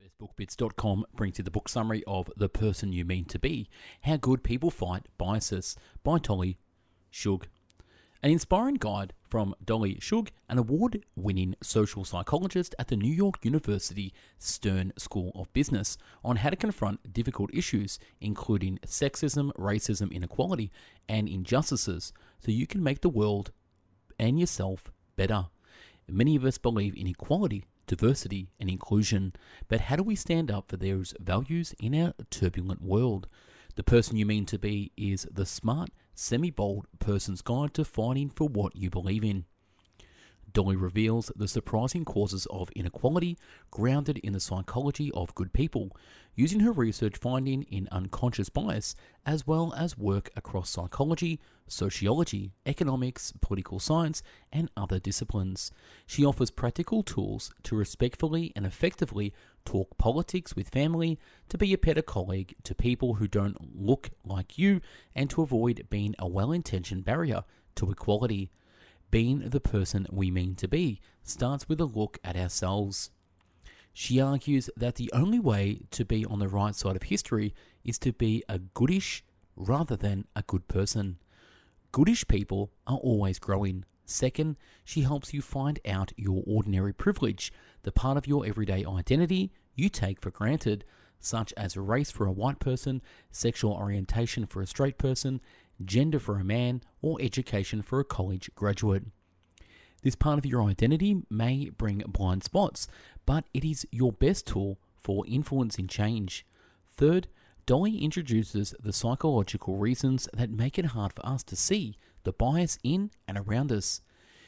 bestbookbits.com brings you the book summary of The Person You Mean to Be, How Good People Fight Biases by Dolly Chugh. An inspiring guide from Dolly Chugh, an award-winning social psychologist at the New York University Stern School of Business, on how to confront difficult issues, including sexism, racism, inequality, and injustices, so you can make the world and yourself better. Many of us believe in equality, diversity, and inclusion, but how do we stand up for those values in our turbulent world? The Person You Mean to Be is the smart, semi-bold person's guide to fighting for what you believe in. Dolly reveals the surprising causes of inequality grounded in the psychology of good people, using her research finding in unconscious bias as well as work across psychology, sociology, economics, political science, and other disciplines. She offers practical tools to respectfully and effectively talk politics with family, to be a better colleague to people who don't look like you, and to avoid being a well-intentioned barrier to equality. Being the person we mean to be starts with a look at ourselves. She argues that the only way to be on the right side of history is to be a goodish rather than a good person. Goodish people are always growing. Second, she helps you find out your ordinary privilege, the part of your everyday identity you take for granted, such as race for a white person, sexual orientation for a straight person, gender for a man, or education for a college graduate. This part of your identity may bring blind spots, but it is your best tool for influencing change. Third, Dolly introduces the psychological reasons that make it hard for us to see the bias in and around us.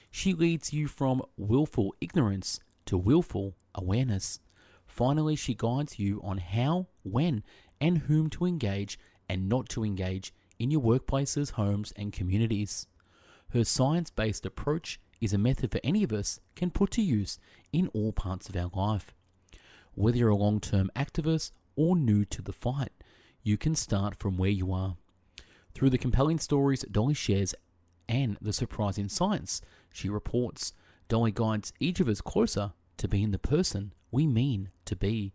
She leads you from willful ignorance to willful awareness. Finally, she guides you on how, when, and whom to engage and not to engage in your workplaces, homes, and communities. Her science-based approach is a method for any of us can put to use in all parts of our life. Whether you're a long-term activist or new to the fight, you can start from where you are. Through the compelling stories Dolly shares and the surprising science she reports, Dolly guides each of us closer to being the person we mean to be.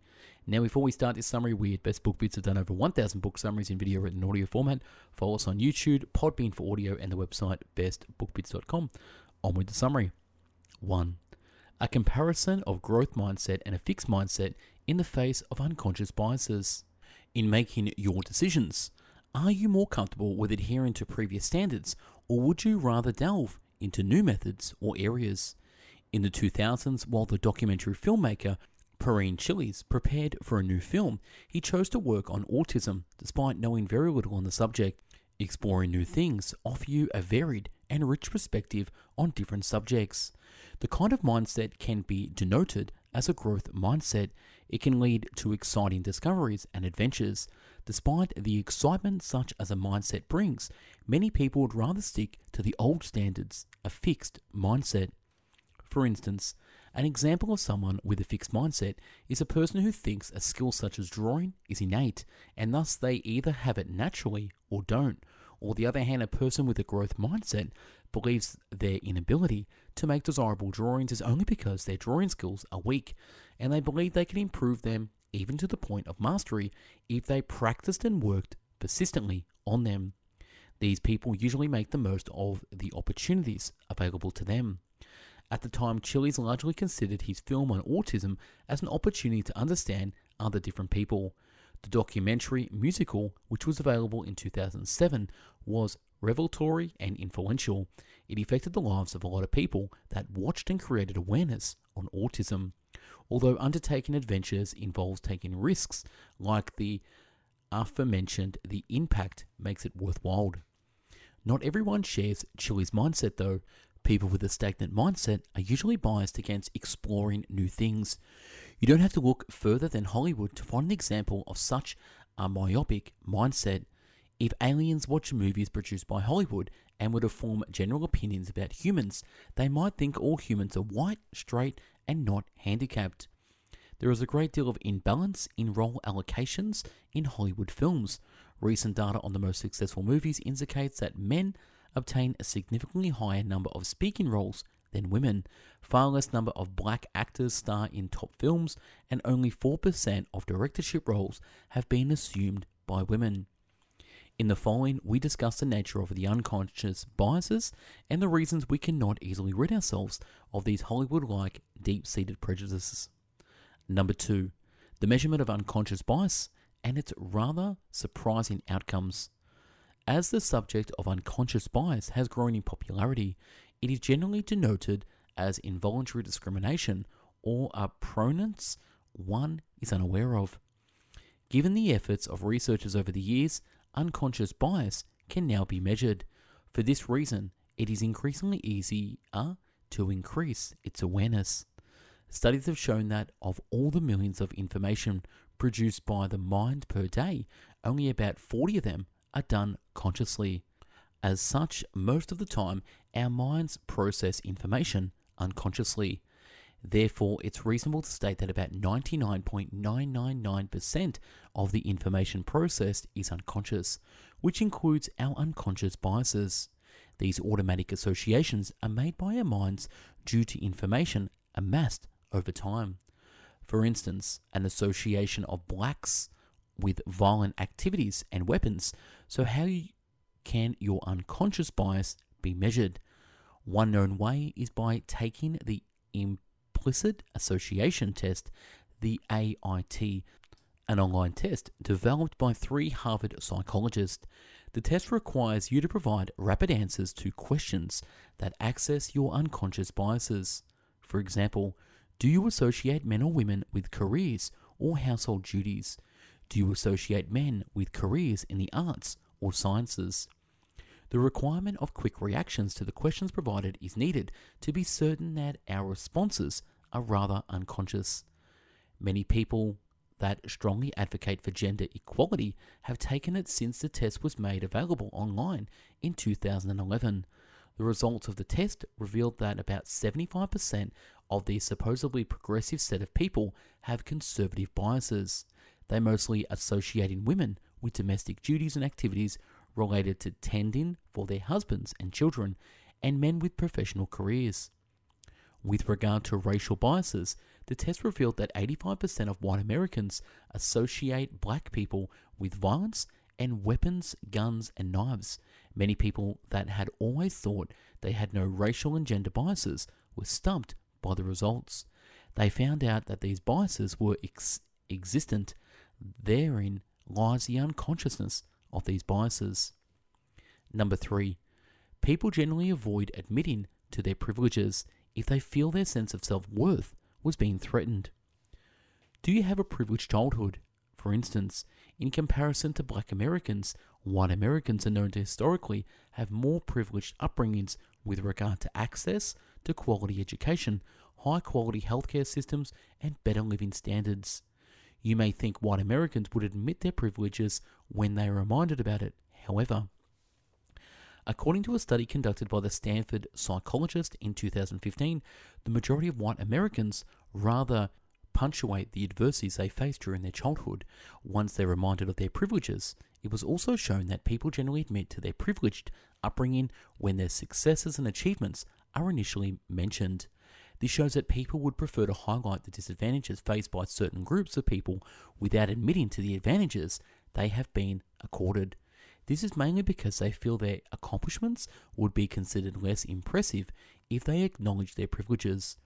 Now, before we start this summary, we at Best Book Bits have done over 1,000 book summaries in video, written, and audio format. Follow us on YouTube, Podbean for audio, and the website bestbookbits.com. On with the summary. 1. A comparison of growth mindset and a fixed mindset in the face of unconscious biases. In making your decisions, are you more comfortable with adhering to previous standards, or would you rather delve into new methods or areas? In the 2000s, while the documentary filmmaker Byrne prepared for a new film, he chose to work on autism despite knowing very little on the subject. Exploring new things offer you a varied and rich perspective on different subjects. The kind of mindset can be denoted as a growth mindset. It can lead to exciting discoveries and adventures. Despite the excitement such as a mindset brings, many people would rather stick to the old standards, a fixed mindset. For instance, an example of someone with a fixed mindset is a person who thinks a skill such as drawing is innate, and thus they either have it naturally or don't. Or the other hand, a person with a growth mindset believes their inability to make desirable drawings is only because their drawing skills are weak, and they believe they can improve them even to the point of mastery if they practiced and worked persistently on them. These people usually make the most of the opportunities available to them. At the time, Chillies largely considered his film on autism as an opportunity to understand other different people. The documentary musical, which was available in 2007, was revelatory and influential. It affected the lives of a lot of people that watched and created awareness on autism. Although undertaking adventures involves taking risks, like the aforementioned, the impact makes it worthwhile. Not everyone shares Chillies' mindset though. People with a stagnant mindset are usually biased against exploring new things. You don't have to look further than Hollywood to find an example of such a myopic mindset. If aliens watch movies produced by Hollywood and were to form general opinions about humans, they might think all humans are white, straight, and not handicapped. There is a great deal of imbalance in role allocations in Hollywood films. Recent data on the most successful movies indicates that men obtain a significantly higher number of speaking roles than women. Far less number of black actors star in top films, and only 4% of directorship roles have been assumed by women. In the following, we discuss the nature of the unconscious biases and the reasons we cannot easily rid ourselves of these Hollywood-like deep-seated prejudices. Number 2, the measurement of unconscious bias and its rather surprising outcomes. As the subject of unconscious bias has grown in popularity, it is generally denoted as involuntary discrimination or a provenance one is unaware of. Given the efforts of researchers over the years, unconscious bias can now be measured. For this reason, it is increasingly easier to increase its awareness. Studies have shown that of all the millions of information produced by the mind per day, only about 40 of them are done consciously. As such, most of the time, our minds process information unconsciously. Therefore, it's reasonable to state that about 99.999% of the information processed is unconscious, which includes our unconscious biases. These automatic associations are made by our minds due to information amassed over time. For instance, an association of blacks with violent activities and weapons. So how can your unconscious bias be measured? One known way is by taking the implicit association test, the AIT, an online test developed by 3 Harvard psychologists. The test requires you to provide rapid answers to questions that access your unconscious biases. For example, do you associate men or women with careers or household duties? Do you associate men with careers in the arts or sciences? The requirement of quick reactions to the questions provided is needed to be certain that our responses are rather unconscious. Many people that strongly advocate for gender equality have taken it since the test was made available online in 2011. The results of the test revealed that about 75% of the supposedly progressive set of people have conservative biases. They mostly associating women with domestic duties and activities related to tending for their husbands and children, and men with professional careers. With regard to racial biases, the test revealed that 85% of white Americans associate black people with violence and weapons, guns, and knives. Many people that had always thought they had no racial and gender biases were stumped by the results. They found out that these biases were existent. Therein lies the unconsciousness of these biases. Number 3, people generally avoid admitting to their privileges if they feel their sense of self-worth was being threatened. Do you have a privileged childhood? For instance, in comparison to black Americans, white Americans are known to historically have more privileged upbringings with regard to access to quality education, high-quality healthcare systems, and better living standards. You may think white Americans would admit their privileges when they are reminded about it. However, according to a study conducted by the Stanford psychologist in 2015, the majority of white Americans rather punctuate the adversities they face during their childhood once they're reminded of their privileges. It was also shown that people generally admit to their privileged upbringing when their successes and achievements are initially mentioned. This shows that people would prefer to highlight the disadvantages faced by certain groups of people without admitting to the advantages they have been accorded. This is mainly because they feel their accomplishments would be considered less impressive if they acknowledge their privileges.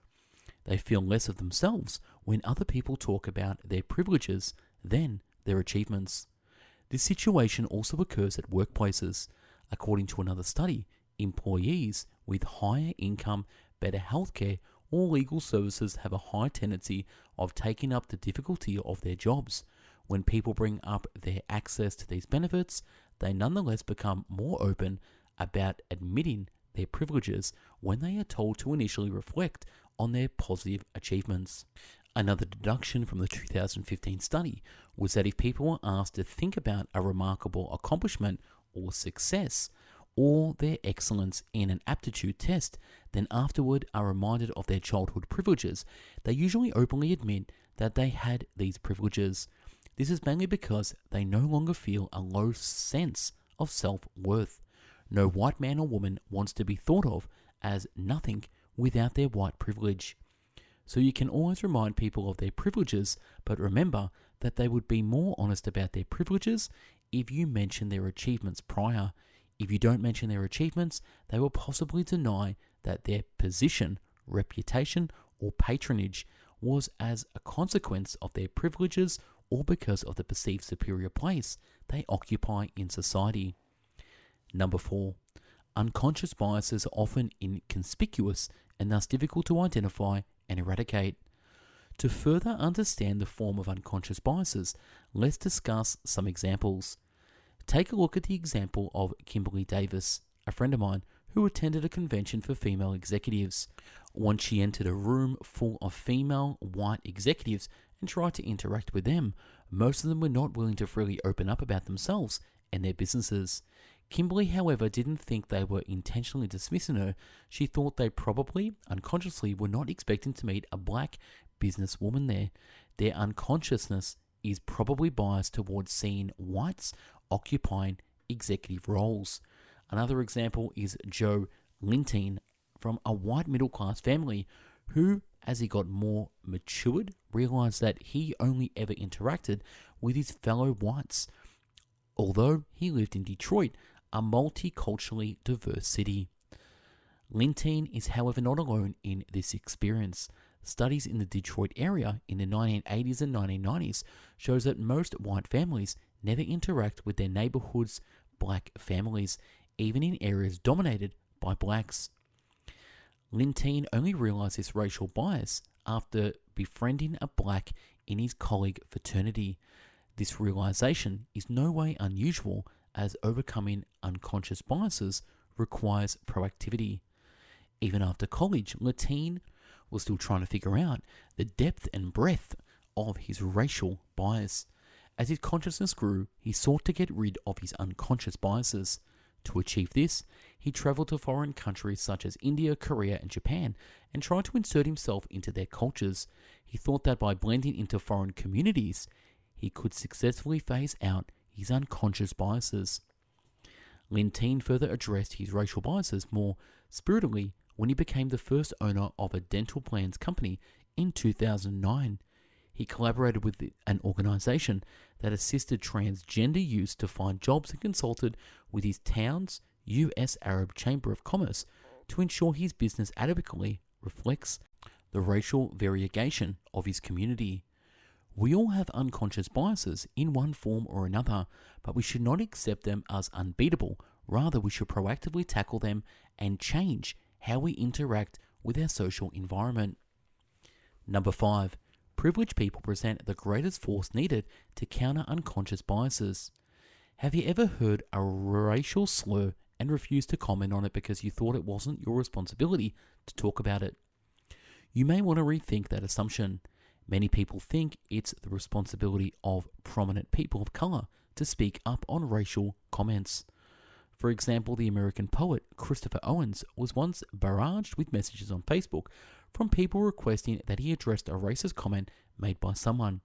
They feel less of themselves when other people talk about their privileges than their achievements. This situation also occurs at workplaces. According to another study, employees with higher income, better healthcare, or legal services have a high tendency of taking up the difficulty of their jobs. When people bring up their access to these benefits, they nonetheless become more open about admitting their privileges when they are told to initially reflect on their positive achievements. Another deduction from the 2015 study was that if people were asked to think about a remarkable accomplishment or success, or their excellence in an aptitude test, then afterward are reminded of their childhood privileges, they usually openly admit that they had these privileges. This is mainly because they no longer feel a low sense of self-worth. No white man or woman wants to be thought of as nothing without their white privilege. So you can always remind people of their privileges, but remember that they would be more honest about their privileges if you mention their achievements prior. If you don't mention their achievements, they will possibly deny that their position, reputation, or patronage was as a consequence of their privileges or because of the perceived superior place they occupy in society. Number 4. Unconscious biases are often inconspicuous and thus difficult to identify and eradicate. To further understand the form of unconscious biases, let's discuss some examples. Take a look at the example of Kimberly Davis, a friend of mine who attended a convention for female executives. Once she entered a room full of female white executives and tried to interact with them, most of them were not willing to freely open up about themselves and their businesses. Kimberly, however, didn't think they were intentionally dismissing her. She thought they probably, unconsciously, were not expecting to meet a black businesswoman there. Their unconsciousness is probably biased towards seeing whites occupying executive roles. Another example is Joe Linton from a white middle-class family who, as he got more matured, realized that he only ever interacted with his fellow whites, although he lived in Detroit, a multiculturally diverse city. Linton is, however, not alone in this experience. Studies in the Detroit area in the 1980s and 1990s shows that most white families never interact with their neighborhood's black families, even in areas dominated by blacks. Linton only realized this racial bias after befriending a black in his colleague fraternity. This realization is no way unusual, as overcoming unconscious biases requires proactivity. Even after college, Linton was still trying to figure out the depth and breadth of his racial bias. As his consciousness grew, he sought to get rid of his unconscious biases. To achieve this, he traveled to foreign countries such as India, Korea, and Japan and tried to insert himself into their cultures. He thought that by blending into foreign communities, he could successfully phase out his unconscious biases. Linton further addressed his racial biases more spiritually when he became the first owner of a dental plans company in 2009. He collaborated with an organization that assisted transgender youth to find jobs and consulted with his town's U.S. Arab Chamber of Commerce to ensure his business adequately reflects the racial variegation of his community. We all have unconscious biases in one form or another, but we should not accept them as unbeatable. Rather, we should proactively tackle them and change how we interact with our social environment. Number 5. Privileged people present the greatest force needed to counter unconscious biases. Have you ever heard a racial slur and refused to comment on it because you thought it wasn't your responsibility to talk about it? You may want to rethink that assumption. Many people think it's the responsibility of prominent people of color to speak up on racial comments. For example, the American poet Christopher Owens was once barraged with messages on Facebook from people requesting that he addressed a racist comment made by someone.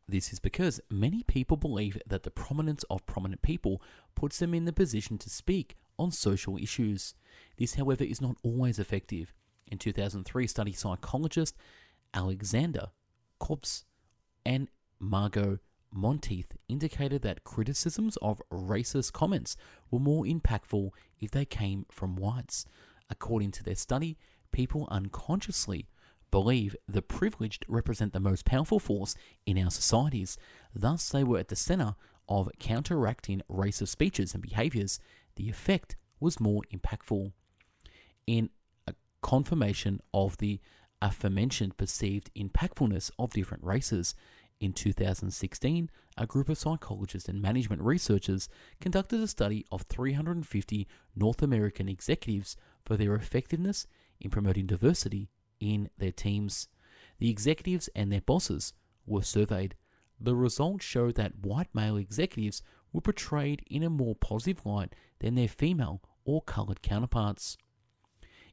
This is because many people believe that the prominence of prominent people puts them in the position to speak on social issues. This, however, is not always effective. In 2003, study psychologist Alexander Kops and Margot Monteith indicated that criticisms of racist comments were more impactful if they came from whites. According to their study, people unconsciously believe the privileged represent the most powerful force in our societies. Thus, they were at the center of counteracting racist speeches and behaviors. The effect was more impactful. In a confirmation of the aforementioned perceived impactfulness of different races, in 2016, a group of psychologists and management researchers conducted a study of 350 North American executives for their effectiveness in promoting diversity in their teams. The executives and their bosses were surveyed. The results showed that white male executives were portrayed in a more positive light than their female or colored counterparts.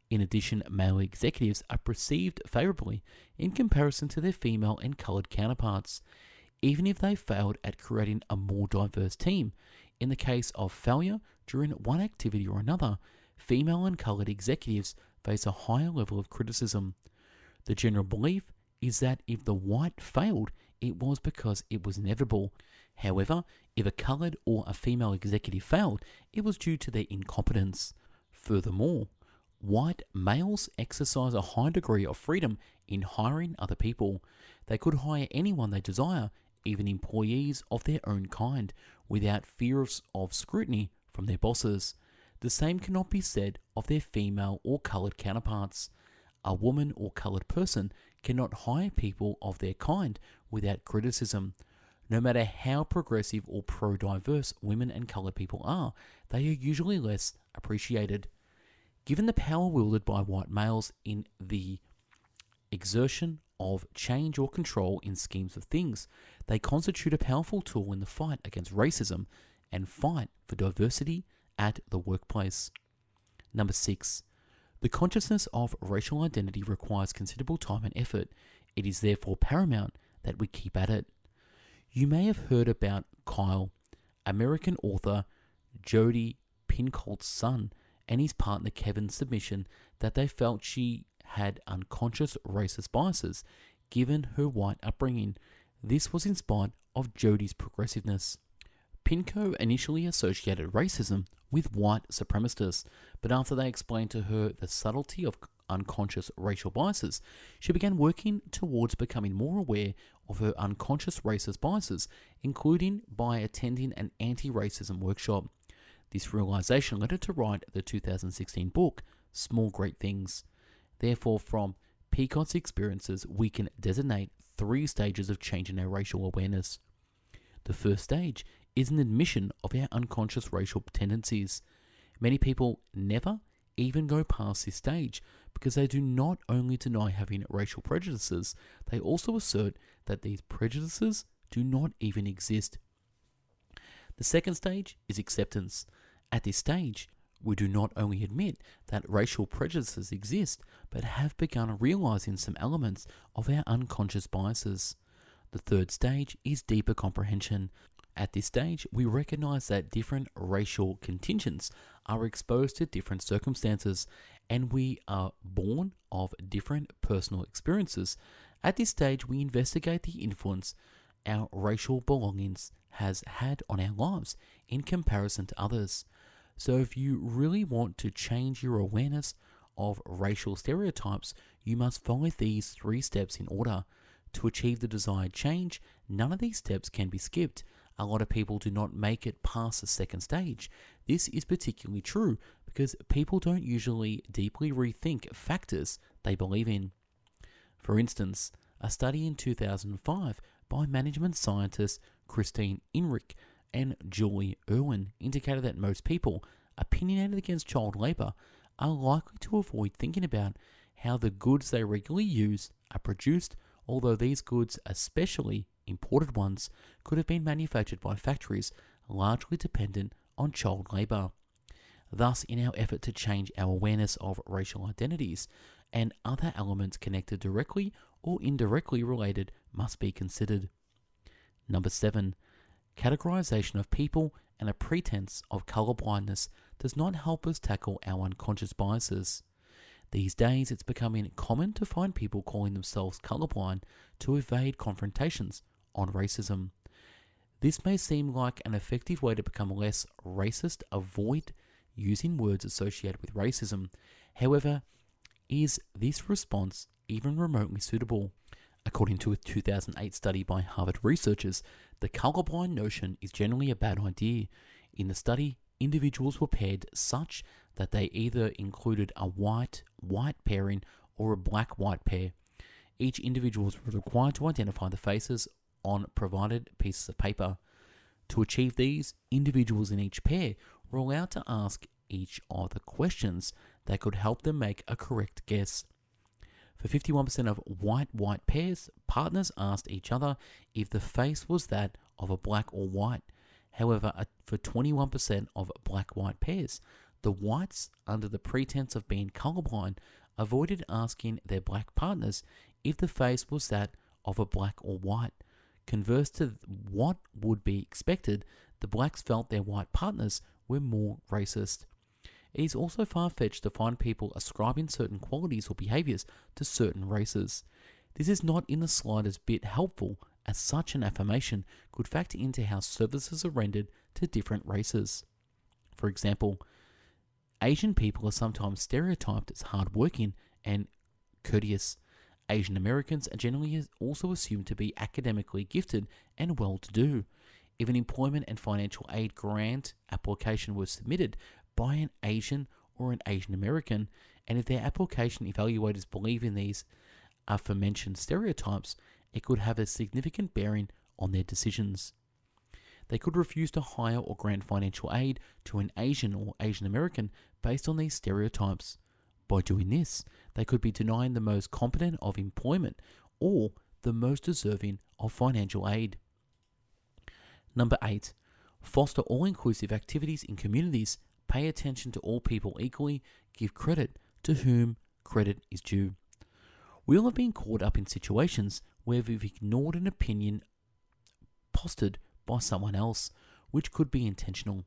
In addition, male executives are perceived favorably in comparison to their female and colored counterparts, even if they failed at creating a more diverse team. In the case of failure during one activity or another, female and colored executives face a higher level of criticism. The general belief is that if the white failed, it was because it was inevitable. However, if a coloured or a female executive failed, it was due to their incompetence. Furthermore, white males exercise a high degree of freedom in hiring other people. They could hire anyone they desire, even employees of their own kind, without fear of scrutiny from their bosses. The same cannot be said of their female or coloured counterparts. A woman or coloured person cannot hire people of their kind without criticism. No matter how progressive or pro-diverse women and coloured people are, they are usually less appreciated. Given the power wielded by white males in the exertion of change or control in schemes of things, they constitute a powerful tool in the fight against racism and fight for diversity at the workplace. Number 6. The consciousness of racial identity requires considerable time and effort. It is therefore paramount that we keep at it. You may have heard about Kyle, American author Jodi Picoult's son, and his partner Kevin's submission that they felt she had unconscious racist biases given her white upbringing. This was in spite of Jodi's progressiveness. Pinko initially associated racism with white supremacists, but after they explained to her the subtlety of unconscious racial biases, she began working towards becoming more aware of her unconscious racist biases, including by attending an anti-racism workshop. This realization led her to write the 2016 book, Small Great Things. Therefore, from Picoult's experiences, we can designate 3 stages of change in our racial awareness. The first stage is an admission of our unconscious racial tendencies. Many people never even go past this stage because they do not only deny having racial prejudices, they also assert that these prejudices do not even exist. The second stage is acceptance. At this stage, we do not only admit that racial prejudices exist, but have begun realizing some elements of our unconscious biases. The third stage is deeper comprehension. At this stage, we recognize that different racial contingents are exposed to different circumstances, and we are born of different personal experiences. At this stage, we investigate the influence our racial belongings has had on our lives in comparison to others. So if you really want to change your awareness of racial stereotypes, you must follow these 3 steps in order. To achieve the desired change, none of these steps can be skipped. A lot of people do not make it past the second stage. This is particularly true because people don't usually deeply rethink factors they believe in. For instance, a study in 2005 by management scientists Christine Inrich and Julie Irwin indicated that most people opinionated against child labour are likely to avoid thinking about how the goods they regularly use are produced, although these goods, especially imported ones, could have been manufactured by factories largely dependent on child labour. Thus, in our effort to change our awareness of racial identities, and other elements connected directly or indirectly related must be considered. Number 7. Categorization of people and a pretense of colorblindness does not help us tackle our unconscious biases. These days, it's becoming common to find people calling themselves colorblind to evade confrontations on racism. This may seem like an effective way to become less racist, avoid using words associated with racism. However, is this response even remotely suitable? According to a 2008 study by Harvard researchers, the colorblind notion is generally a bad idea. In the study, individuals were paired such that they either included a white-white pairing or a black-white pair. Each individual was required to identify the faces on provided pieces of paper. To achieve these, individuals in each pair were allowed to ask each other questions that could help them make a correct guess. For 51% of white-white pairs, partners asked each other if the face was that of a black or white. However, for 21% of black-white pairs, the whites, under the pretense of being colorblind, avoided asking their black partners if the face was that of a black or white. Converse to what would be expected, the blacks felt their white partners were more racist. It is also far-fetched to find people ascribing certain qualities or behaviors to certain races. This is not in the slightest bit helpful, as such an affirmation could factor into how services are rendered to different races. For example, Asian people are sometimes stereotyped as hardworking and courteous. Asian Americans are generally also assumed to be academically gifted and well-to-do. If an employment and financial aid grant application was submitted by an Asian or an Asian American, and if their application evaluators believe in these aforementioned stereotypes, it could have a significant bearing on their decisions. They could refuse to hire or grant financial aid to an Asian or Asian American based on these stereotypes. By doing this, they could be denying the most competent of employment or the most deserving of financial aid. Number 8. Foster all-inclusive activities in communities. Pay attention to all people equally. Give credit to whom credit is due. We all have been caught up in situations where we've ignored an opinion posted by someone else, which could be intentional.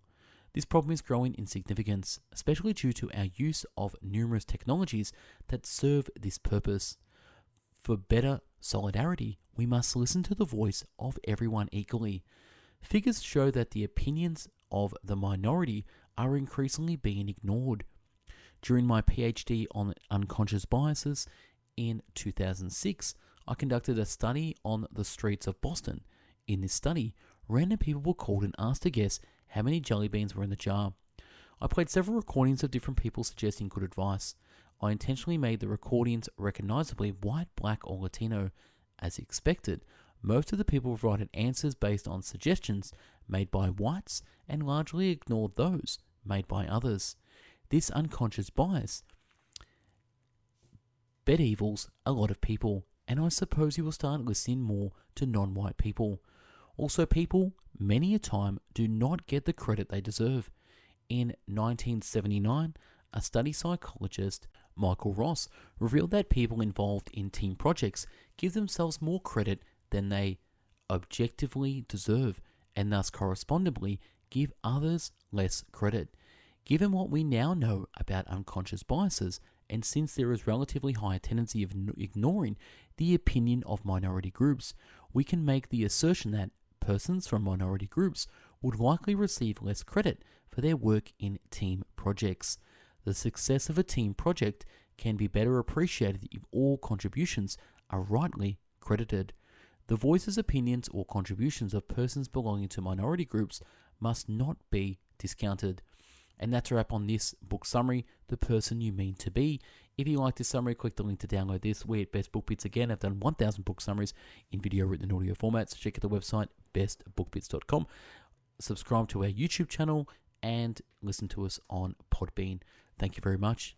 This problem is growing in significance, especially due to our use of numerous technologies that serve this purpose. For better solidarity, we must listen to the voice of everyone equally. Figures show that the opinions of the minority are increasingly being ignored. During my PhD on unconscious biases in 2006, I conducted a study on the streets of Boston. In this study, random people were called and asked to guess how many jelly beans were in the jar. I played several recordings of different people suggesting good advice. I intentionally made the recordings recognizably white, black, or Latino. As expected, most of the people provided answers based on suggestions made by whites and largely ignored those made by others. This unconscious bias bedevils a lot of people, and I suppose you will start listening more to non-white people. Also, people, many a time, do not get the credit they deserve. In 1979, a study psychologist, Michael Ross, revealed that people involved in team projects give themselves more credit than they objectively deserve, and thus correspondingly give others less credit. Given what we now know about unconscious biases, and since there is relatively high tendency of ignoring the opinion of minority groups, we can make the assertion that persons from minority groups would likely receive less credit for their work in team projects. The success of a team project can be better appreciated if all contributions are rightly credited. The voices, opinions, or contributions of persons belonging to minority groups must not be discounted. And that's a wrap on this book summary, The Person You Mean to Be. If you like this summary, click the link to download this. We at Best Book Bits again have done 1,000 book summaries in video, written, and audio formats. Check out the website, bestbookbits.com. Subscribe to our YouTube channel and listen to us on Podbean. Thank you very much.